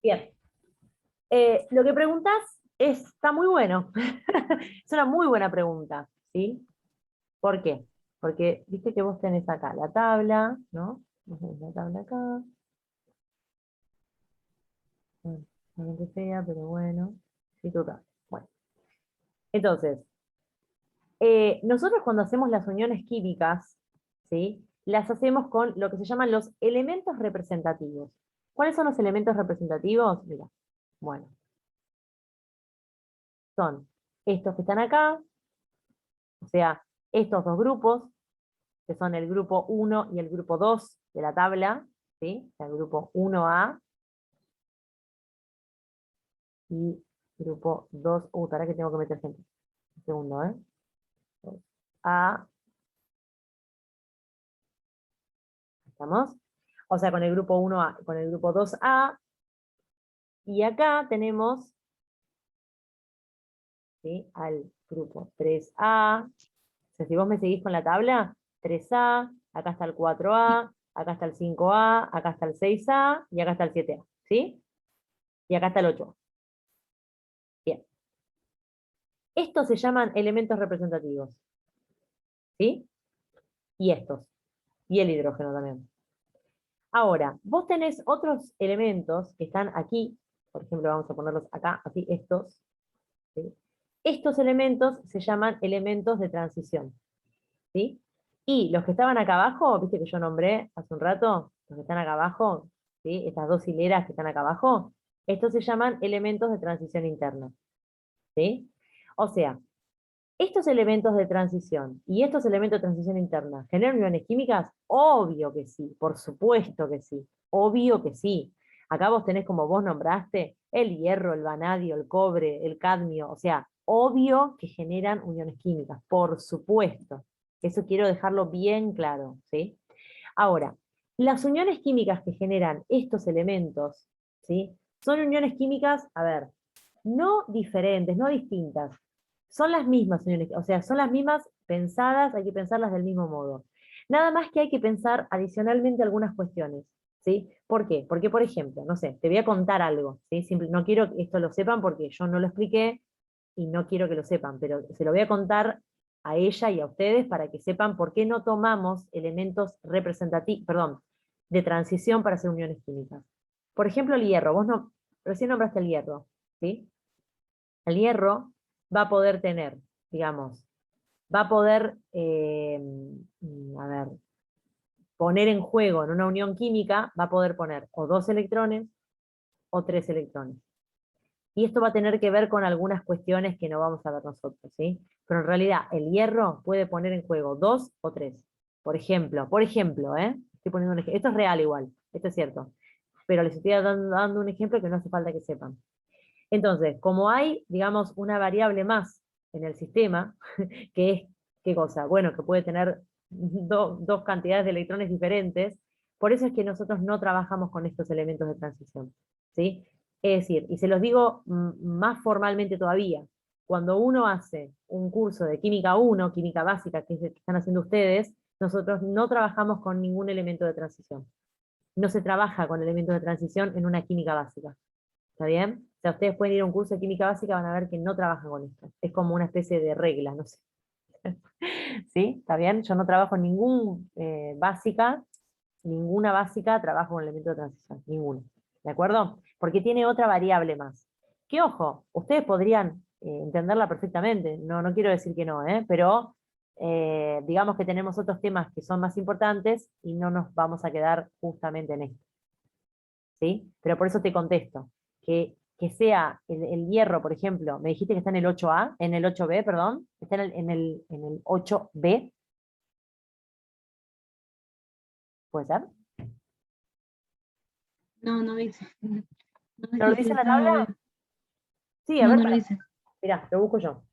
Bien. Lo que preguntas está muy bueno. Es una muy buena pregunta, ¿sí? ¿Por qué? Porque viste que vos tenés acá la tabla, ¿no? Vos tenés la tabla acá. Bastante fea, pero bueno. Sí, total. Bueno. Entonces, nosotros cuando hacemos las uniones químicas, ¿sí? Las hacemos con lo que se llaman los elementos representativos. ¿Cuáles son los elementos representativos? Mira, bueno, son estos que están acá, o sea, estos dos grupos, que son el grupo 1 y el grupo 2 de la tabla, ¿sí? O sea, el grupo 1A y grupo 2, para que tengo que meter gente. Un segundo, ¿eh? A, ¿estamos? O sea, con el grupo 1A, con el grupo 2A, y acá tenemos, ¿sí? Al grupo 3A. O sea, si vos me seguís con la tabla, 3A, acá está el 4A, acá está el 5A, acá está el 6A y acá está el 7A, ¿sí? Y acá está el 8A. Bien. Estos se llaman elementos representativos, ¿sí? Y estos. Y el hidrógeno también. Ahora, vos tenés otros elementos que están aquí, por ejemplo, vamos a ponerlos acá, así, estos, ¿sí? Estos elementos se llaman elementos de transición, ¿sí? Y los que estaban acá abajo, viste que yo nombré hace un rato, los que están acá abajo, ¿sí? Estas dos hileras que están acá abajo, estos se llaman elementos de transición interna, ¿sí? O sea, estos elementos de transición y estos elementos de transición interna, ¿generan uniones químicas? Obvio que sí, por supuesto que sí, obvio que sí. Acá vos tenés, como vos nombraste, el hierro, el vanadio, el cobre, el cadmio, o sea, obvio que generan uniones químicas, por supuesto. Eso quiero dejarlo bien claro, ¿sí? Ahora, las uniones químicas que generan estos elementos, ¿sí? Son uniones químicas, a ver, no diferentes, no distintas, son las mismas uniones, o sea, son las mismas pensadas, hay que pensarlas del mismo modo. Nada más que hay que pensar adicionalmente algunas cuestiones, ¿sí? ¿Por qué? Porque, por ejemplo, no sé, te voy a contar algo, ¿sí? No quiero que esto lo sepan porque yo no lo expliqué y no quiero que lo sepan, pero se lo voy a contar a ella y a ustedes para que sepan por qué no tomamos elementos representativos, perdón, de transición para hacer uniones químicas. Por ejemplo, el hierro, vos no, recién nombraste el hierro, ¿sí? El hierro va a poder tener, digamos, va a poder, a ver, poner en juego en una unión química, va a poder poner o 2 electrones o 3 electrones. Y esto va a tener que ver con algunas cuestiones que no vamos a ver nosotros, ¿sí? Pero en realidad el hierro puede poner en juego 2 o 3. Por ejemplo, estoy poniendo un ejemplo, esto es real igual, esto es cierto, pero les estoy dando un ejemplo que no hace falta que sepan. Entonces, como hay, digamos, una variable más en el sistema, que es, ¿qué cosa? Bueno, que puede tener dos cantidades de electrones diferentes, por eso es que nosotros no trabajamos con estos elementos de transición, ¿sí? Es decir, y se los digo más formalmente todavía, cuando uno hace un curso de química 1, química básica, que es el que están haciendo ustedes, nosotros no trabajamos con ningún elemento de transición. No se trabaja con elementos de transición en una química básica. ¿Está bien? O sea, ustedes pueden ir a un curso de química básica, van a ver que no trabajan con esto. Es como una especie de regla, no sé. ¿Sí? ¿Está bien? Yo no trabajo en ninguna básica trabajo con elemento de transición, ninguno. ¿De acuerdo? Porque tiene otra variable más. Que ojo, ustedes podrían entenderla perfectamente, no quiero decir que no, pero digamos que tenemos otros temas que son más importantes y no nos vamos a quedar justamente en esto. ¿Sí? Pero por eso te contesto, que sea el hierro, por ejemplo, me dijiste que está en el 8A, en el 8B, perdón, está en el 8B, ¿puede ser? No, no dice. No ¿No lo dice si dice en la está tabla? B. Sí, a No, ver, no lo dice. mirá, lo busco yo.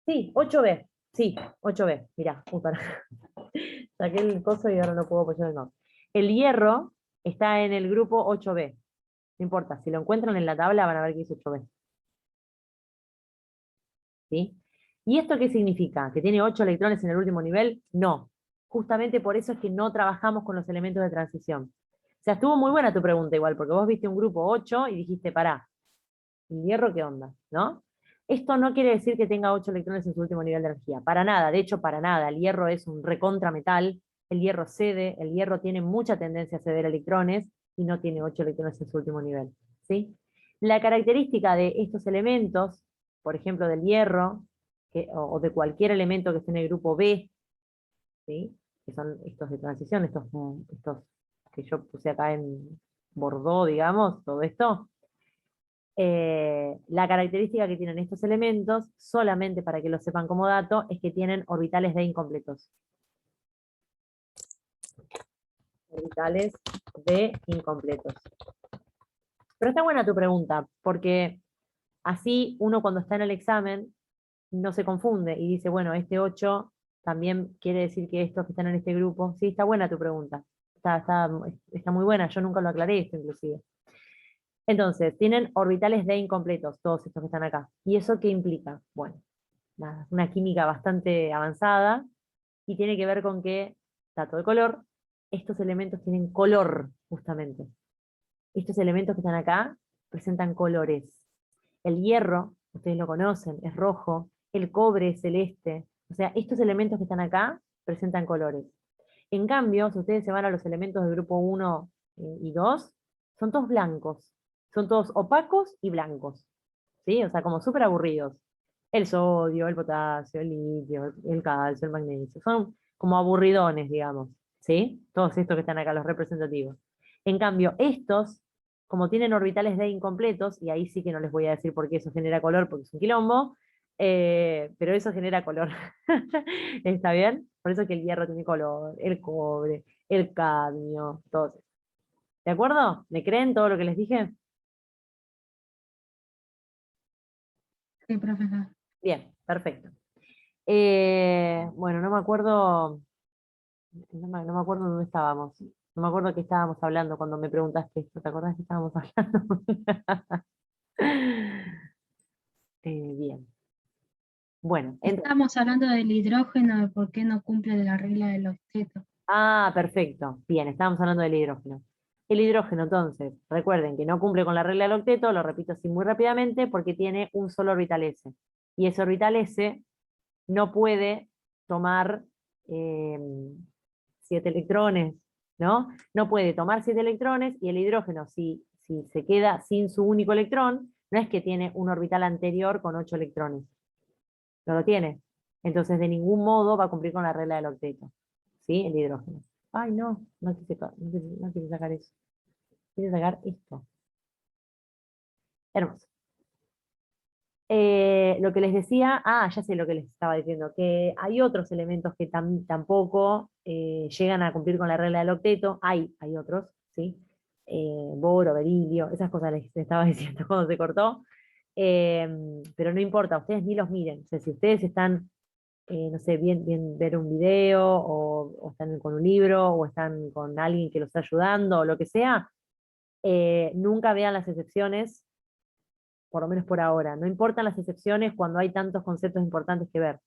Sí, 8B, sí, 8B, mirá, para. Saqué el coso y ahora no puedo apoyar el mouse. El hierro está en el grupo 8B, no importa, si lo encuentran en la tabla van a ver que dice 8B. ¿Sí? ¿Y esto qué significa? ¿Que tiene 8 electrones en el último nivel? No. Justamente por eso es que no trabajamos con los elementos de transición. sea, estuvo muy buena tu pregunta igual, porque vos viste un grupo 8 y dijiste, pará, ¿el hierro qué onda? ¿No? Esto no quiere decir que tenga 8 electrones en su último nivel de energía, para nada, de hecho, para nada. El hierro es un recontrametal, el hierro cede, el hierro tiene mucha tendencia a ceder electrones y no tiene 8 electrones en su último nivel, ¿sí? La característica de estos elementos, por ejemplo, del hierro, o de cualquier elemento que esté en el grupo B, ¿sí? Que son estos de transición, estos que yo puse acá en Bordeaux, digamos, todo esto, la característica que tienen estos elementos, solamente para que lo sepan como dato, es que tienen orbitales D incompletos. Orbitales D incompletos. Pero está buena tu pregunta, porque así uno cuando está en el examen no se confunde y dice, bueno, este 8 también quiere decir que estos que están en este grupo. Sí, está buena tu pregunta. Está muy buena, yo nunca lo aclaré esto inclusive. Entonces, tienen orbitales D incompletos, todos estos que están acá. ¿Y eso qué implica? Bueno, nada, una química bastante avanzada y tiene que ver con que, dato de color, estos elementos tienen color, justamente. Estos elementos que están acá presentan colores. El hierro, ustedes lo conocen, es rojo, el cobre es celeste. O sea, estos elementos que están acá presentan colores. En cambio, si ustedes se van a los elementos del grupo 1 y 2, son todos blancos. Son todos opacos y blancos. ¿Sí? O sea, como súper aburridos. El sodio, el potasio, el litio, el calcio, el magnesio. Son como aburridones, digamos. ¿Sí? Todos estos que están acá, los representativos. En cambio, estos, como tienen orbitales D incompletos, y ahí sí que no les voy a decir por qué eso genera color, porque es un quilombo, pero eso genera color. ¿Está bien? Por eso que el hierro tiene color, el cobre, el cadmio, todo eso. ¿De acuerdo? ¿Me creen todo lo que les dije? Sí, profesor. Bien, perfecto. Bueno, no me acuerdo, no me acuerdo dónde estábamos. No me acuerdo qué estábamos hablando cuando me preguntaste esto. ¿Te acordás que estábamos hablando? Bien. Bueno, Estábamos hablando del hidrógeno, de por qué no cumple la regla del octeto. perfecto. Bien, estábamos hablando del hidrógeno. El hidrógeno, entonces, recuerden que no cumple con la regla del octeto, lo repito así muy rápidamente, porque tiene un solo orbital S. Y ese orbital S no puede tomar 7 electrones, ¿no? No puede tomar 7 electrones y el hidrógeno, si se queda sin su único electrón, no es que tiene un orbital anterior con 8 electrones. No lo tiene. Entonces, de ningún modo va a cumplir con la regla del octeto. ¿Sí? El hidrógeno. Ay, no, no quise sacar eso. Quiero sacar esto. Hermoso. Lo que les decía, ya sé lo que les estaba diciendo, que hay otros elementos que tampoco llegan a cumplir con la regla del octeto, hay otros, ¿sí? Boro, berilio, esas cosas les estaba diciendo cuando se cortó, pero no importa, ustedes ni los miren, o sea, si ustedes están, no sé, bien ver un video, o están con un libro, o están con alguien que los está ayudando, o lo que sea, nunca vean las excepciones por lo menos por ahora. No importan las excepciones cuando hay tantos conceptos importantes que ver.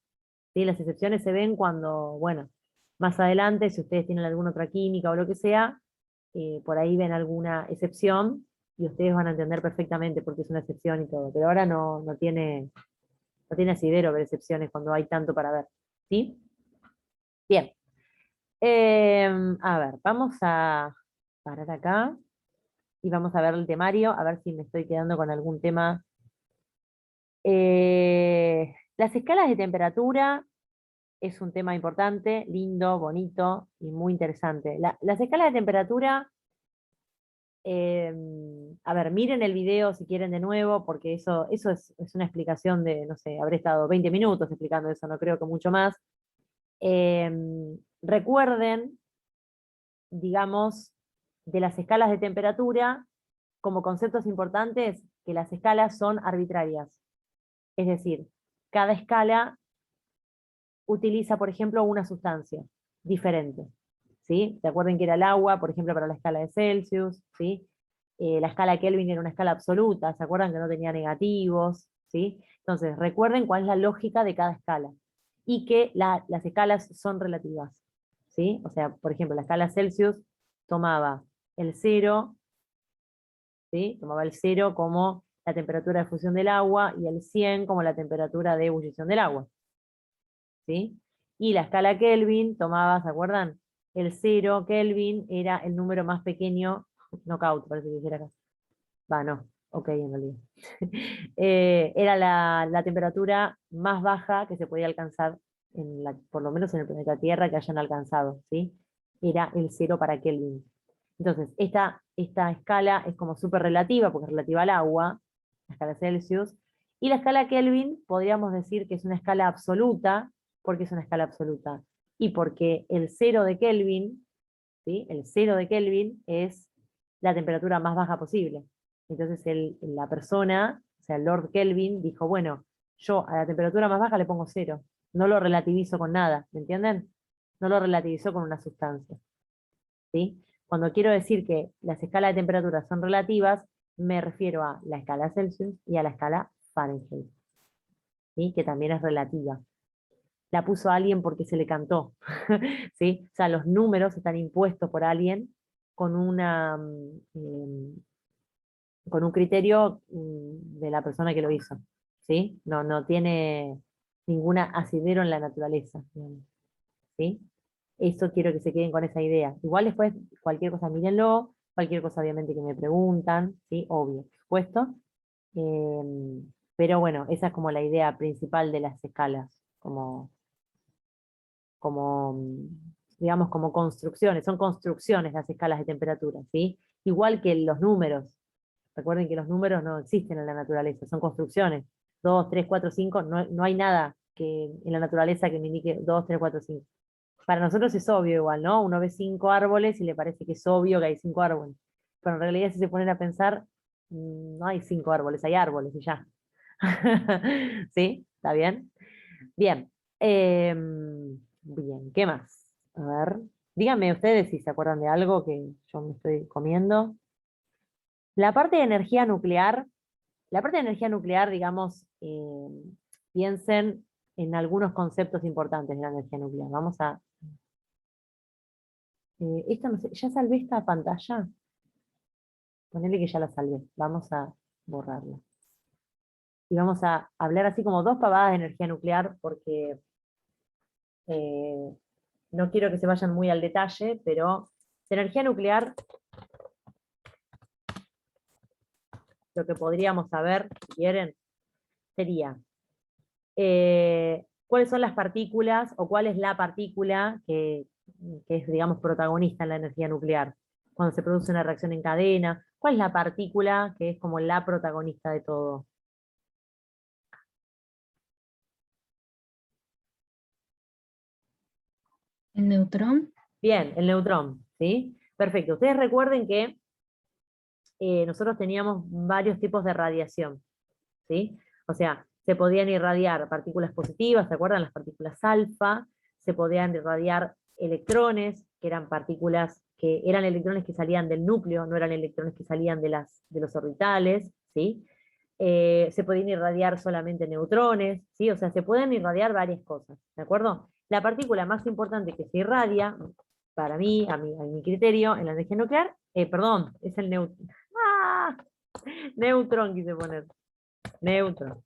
¿Sí? Las excepciones se ven cuando, bueno, más adelante, si ustedes tienen alguna otra química o lo que sea, por ahí ven alguna excepción y ustedes van a entender perfectamente por qué es una excepción y todo. Pero ahora no tiene asidero ver excepciones cuando hay tanto para ver. ¿Sí? Bien. A ver, vamos a parar acá y vamos a ver el temario, a ver si me estoy quedando con algún tema. Las escalas de temperatura es un tema importante, lindo, bonito y muy interesante. Las escalas de temperatura, eh, a ver, miren el video si quieren de nuevo, porque eso es una explicación de, no sé, habré estado 20 minutos explicando eso, no creo que mucho más. Eh, Recuerden, digamos, de las escalas de temperatura, como conceptos importantes, que las escalas son arbitrarias. Es decir, cada escala utiliza, por ejemplo, una sustancia diferente. ¿Sí? ¿Se acuerdan que era el agua, por ejemplo, para la escala de Celsius? ¿Sí? La escala Kelvin era una escala absoluta, ¿se acuerdan que no tenía negativos? ¿Sí? Entonces, recuerden cuál es la lógica de cada escala y que las escalas son relativas. ¿Sí? O sea, por ejemplo, la escala Celsius tomaba el 0, ¿sí? Tomaba el 0 como la temperatura de fusión del agua y el 100 como la temperatura de ebullición del agua, ¿sí? Y la escala Kelvin tomaba, ¿se acuerdan? El 0 Kelvin era el número más pequeño, knockout, parece que dijera acá. Va, no, ok, en realidad. Era la temperatura más baja que se podía alcanzar, por lo menos en el planeta Tierra, que hayan alcanzado, ¿sí? Era el 0 para Kelvin. Entonces, esta escala es como súper relativa, porque es relativa al agua, la escala Celsius, y la escala Kelvin podríamos decir que es una escala absoluta, porque es una escala absoluta, y porque el 0 de Kelvin, ¿sí? El 0 de Kelvin es la temperatura más baja posible. Entonces la persona, o sea, Lord Kelvin, dijo, bueno, yo a la temperatura más baja le pongo 0, no lo relativizo con nada, ¿me entienden? No lo relativizó con una sustancia, ¿sí? Cuando quiero decir que las escalas de temperatura son relativas, me refiero a la escala Celsius y a la escala Fahrenheit, ¿sí? Que también es relativa. La puso alguien porque se le cantó, ¿sí? O sea, los números están impuestos por alguien con con un criterio de la persona que lo hizo, ¿sí? No tiene ninguna asidero en la naturaleza, digamos, ¿sí? Eso quiero que se queden con esa idea. Igual después, cualquier cosa mírenlo, cualquier cosa obviamente que me preguntan, ¿sí? Obvio, por supuesto. Pero bueno, esa es como la idea principal de las escalas, digamos, como construcciones, son construcciones las escalas de temperatura, ¿sí? Igual que los números. Recuerden que los números no existen en la naturaleza, son construcciones. 2, 3, 4, 5, no hay nada que en la naturaleza que me indique 2, 3, 4, 5. Para nosotros es obvio igual, ¿no? Uno ve 5 árboles y le parece que es obvio que hay 5 árboles. Pero en realidad si se ponen a pensar, no hay 5 árboles, hay árboles y ya. ¿Sí? ¿Está bien? Bien. Bien, ¿qué más? A ver, díganme ustedes si se acuerdan de algo que yo me estoy comiendo. La parte de energía nuclear, la parte de energía nuclear, digamos, piensen en algunos conceptos importantes de la energía nuclear. Vamos a... esto no sé, ¿ya salvé esta pantalla? Ponele que ya la salvé. Vamos a borrarla. Y vamos a hablar así como dos pavadas de energía nuclear porque eh, no quiero que se vayan muy al detalle, pero de energía nuclear, lo que podríamos saber, si quieren, sería cuáles son las partículas o cuál es la partícula que es, digamos, protagonista en la energía nuclear. Cuando se produce una reacción en cadena, ¿cuál es la partícula que es como la protagonista de todo? El neutrón, Bien, el neutrón, ¿sí? Perfecto. Ustedes recuerden que nosotros teníamos varios tipos de radiación, ¿sí? O sea, se podían irradiar partículas positivas, ¿se acuerdan? Las partículas alfa, se podían irradiar electrones, que eran partículas que eran electrones que salían del núcleo, no eran electrones que salían de los orbitales, ¿sí? Se podían irradiar solamente neutrones, ¿sí? O sea, se pueden irradiar varias cosas, ¿de acuerdo? La partícula más importante que se irradia, para mí, a mi criterio, en la energía nuclear, perdón, es el ¡Ah! Neutrón quise poner. Neutrón.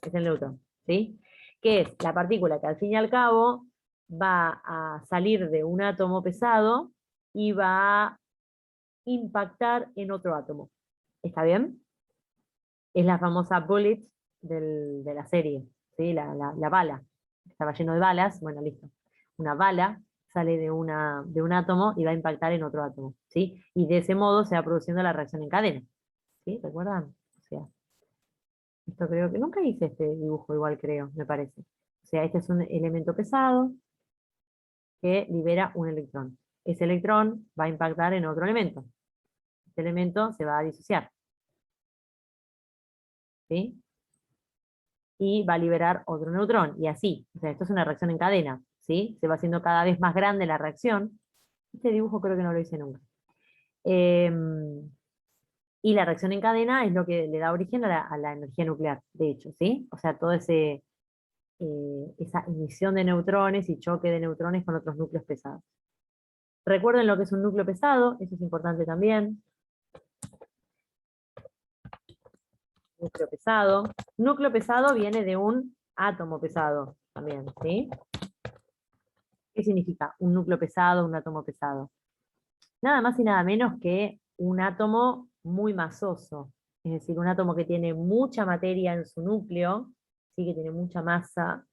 Es el neutrón, ¿sí? Que es la partícula que al fin y al cabo va a salir de un átomo pesado y va a impactar en otro átomo. ¿Está bien? Es la famosa bullet de la serie, ¿sí? La bala. Estaba lleno de balas, bueno, listo. Una bala sale de un átomo y va a impactar en otro átomo, ¿sí? Y de ese modo se va produciendo la reacción en cadena, ¿sí? ¿Recuerdan? O sea, esto creo que nunca hice este dibujo igual, creo, me parece. O sea, este es un elemento pesado que libera un electrón. Ese electrón va a impactar en otro elemento. Este elemento se va a disociar, ¿sí? Y va a liberar otro neutrón, y así. O sea, esto es una reacción en cadena, ¿sí? Se va haciendo cada vez más grande la reacción. Este dibujo creo que no lo hice nunca. Y la reacción en cadena es lo que le da origen a la energía nuclear, de hecho, ¿sí? O sea, todo esa emisión de neutrones y choque de neutrones con otros núcleos pesados. Recuerden lo que es un núcleo pesado, eso es importante también. Núcleo pesado. Núcleo pesado viene de un átomo pesado también, ¿sí? ¿Qué significa un núcleo pesado, un átomo pesado? Nada más y nada menos que un átomo muy masoso, es decir, un átomo que tiene mucha materia en su núcleo, ¿sí? Que tiene mucha masa.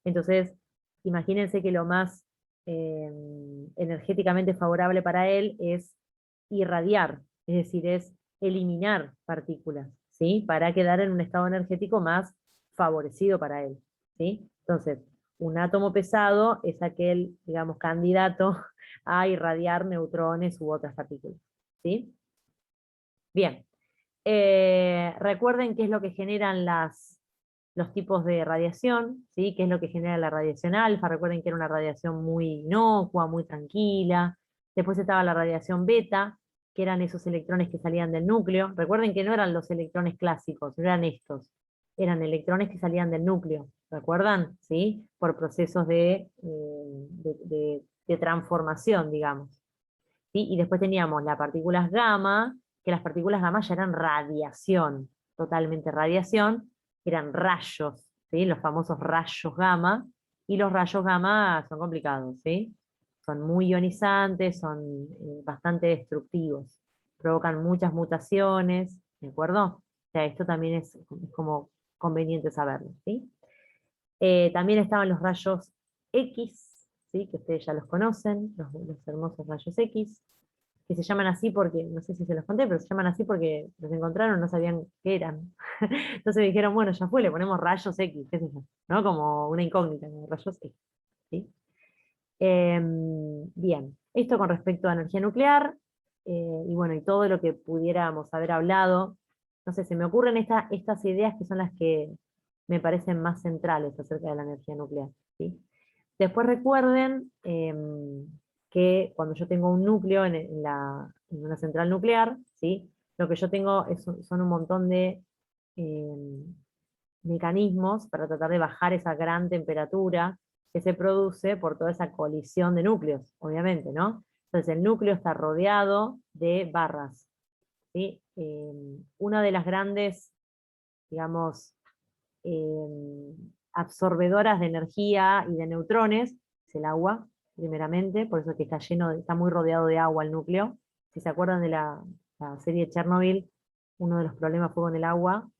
Entonces, imagínense que lo más energéticamente favorable para él es irradiar, es decir, es eliminar partículas, ¿sí? Para quedar en un estado energético más favorecido para él, ¿sí? Entonces, un átomo pesado es aquel, digamos, candidato a irradiar neutrones u otras partículas, ¿sí? Bien. Recuerden qué es lo que generan los tipos de radiación, ¿sí? Qué es lo que genera la radiación alfa. Recuerden que era una radiación muy inocua, muy tranquila. Después estaba la radiación beta, que eran esos electrones que salían del núcleo. Recuerden que no eran los electrones clásicos, no eran estos. Eran electrones que salían del núcleo, ¿recuerdan? ¿Sí? Por procesos de transformación, digamos. ¿Sí? Y después teníamos las partículas gamma, que las partículas gamma ya eran radiación, totalmente radiación, eran rayos, ¿sí? Los famosos rayos gamma, y los rayos gamma son complicados, ¿sí? Son muy ionizantes, son bastante destructivos, provocan muchas mutaciones, ¿de acuerdo? O sea, esto también es como conveniente saberlo, ¿sí? También estaban los rayos X, ¿sí? Que ustedes ya los conocen, los hermosos rayos X, que se llaman así porque, no sé si se los conté, pero se llaman así porque los encontraron, no sabían qué eran. Entonces dijeron, bueno, ya fue, le ponemos rayos X, qué sé yo, ¿no? Como una incógnita, como rayos X, ¿sí? Bien, esto con respecto a energía nuclear, y bueno, y todo lo que pudiéramos haber hablado. No sé, se me ocurren estas ideas que son las que me parecen más centrales acerca de la energía nuclear, ¿sí? Después recuerden que cuando yo tengo un núcleo en una central nuclear, ¿sí? Lo que yo tengo son un montón de mecanismos para tratar de bajar esa gran temperatura que se produce por toda esa colisión de núcleos, obviamente, ¿no? Entonces el núcleo está rodeado de barras, ¿sí? Una de las grandes, digamos, absorbedoras de energía y de neutrones es el agua, primeramente, por eso que está está muy rodeado de agua el núcleo. Si se acuerdan de la serie Chernobyl, uno de los problemas fue con el agua,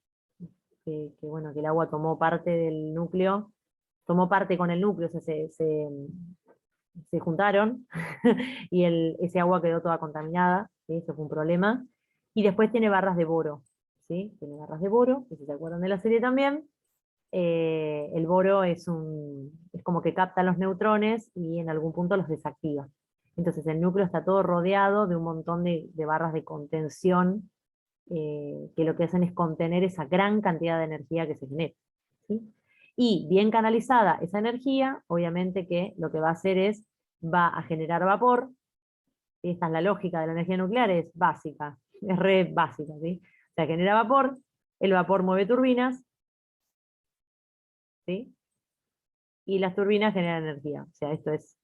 bueno, que el agua tomó parte del núcleo, tomó parte con el núcleo, o sea, se juntaron y ese agua quedó toda contaminada, ¿sí? Eso fue un problema. Y después tiene barras de boro, ¿sí? Tiene barras de boro, que si se acuerdan de la serie también. El boro es como que capta los neutrones y en algún punto los desactiva. Entonces el núcleo está todo rodeado de un montón de barras de contención, que lo que hacen es contener esa gran cantidad de energía que se genera, ¿sí? Y bien canalizada esa energía, obviamente que lo que va a hacer va a generar vapor. Esta es la lógica de la energía nuclear, es básica, es re básica, ¿sí? O sea, genera vapor, el vapor mueve turbinas, ¿sí? Y las turbinas generan energía. O sea, esto es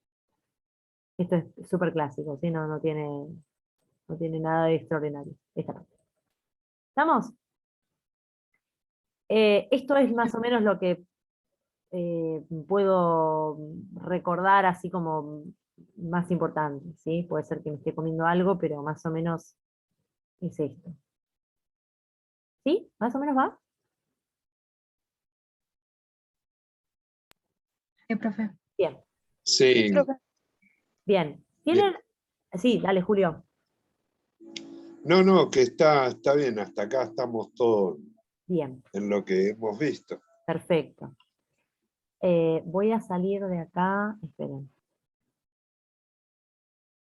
súper clásico, ¿sí? No tiene nada de extraordinario. Esta parte. ¿Estamos? Esto es más o menos lo que puedo recordar así como más importante, ¿sí? Puede ser que me esté comiendo algo, pero más o menos es esto. ¿Sí? ¿Más o menos va? Profe. Bien, Sí, bien. bien. ¿Tienen? Sí, dale, Julio. No, que está bien, hasta acá estamos todos Bien, en lo que hemos visto. perfecto. Voy a salir de acá, esperen.